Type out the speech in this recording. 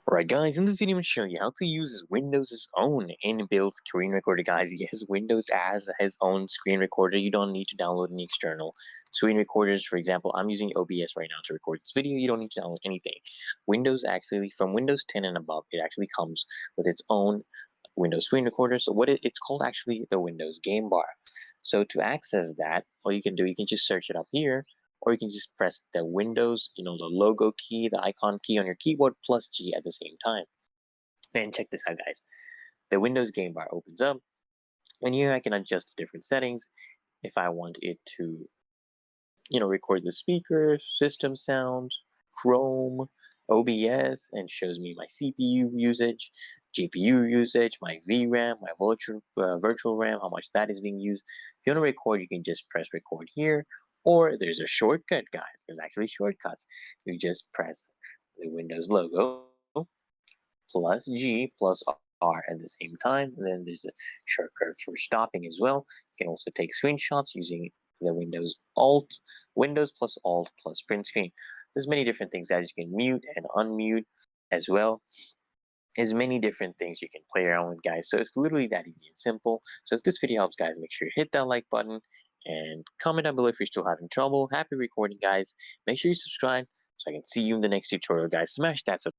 Alright guys, in this video I'm going to show you how to use Windows' own inbuilt screen recorder guys. Yes, Windows has its own screen recorder. You don't need to download any external screen recorders. For example, I'm using OBS right now to record this video. You don't need to download anything. Windows actually, from Windows 10 and above, it actually comes with its own Windows screen recorder. So it's called actually the Windows GameBar. So to access that, all you can do, you can just search it up here, or you can just press the Windows, the logo key, the icon key on your keyboard plus G at the same time. And check this out, guys. The Windows game bar opens up, and here I can adjust the different settings. If I want it to, record the speaker, system sound, Chrome, OBS, and shows me my CPU usage, GPU usage, my VRAM, my virtual RAM, how much that is being used. If you want to record, you can just press record here, or there's a shortcut, guys. There's actually shortcuts. You just press the Windows logo plus G plus R at the same time. And then there's a shortcut for stopping as well. You can also take screenshots using the Windows plus Alt plus print screen. There's many different things as you can mute and unmute as well. There's many different things you can play around with, guys. So it's literally that easy and simple. So if this video helps, guys, make sure you hit that like button and comment down below if you're still having trouble. Happy recording, guys. Make sure you subscribe so I can see you in the next tutorial, guys. Smash that subscribe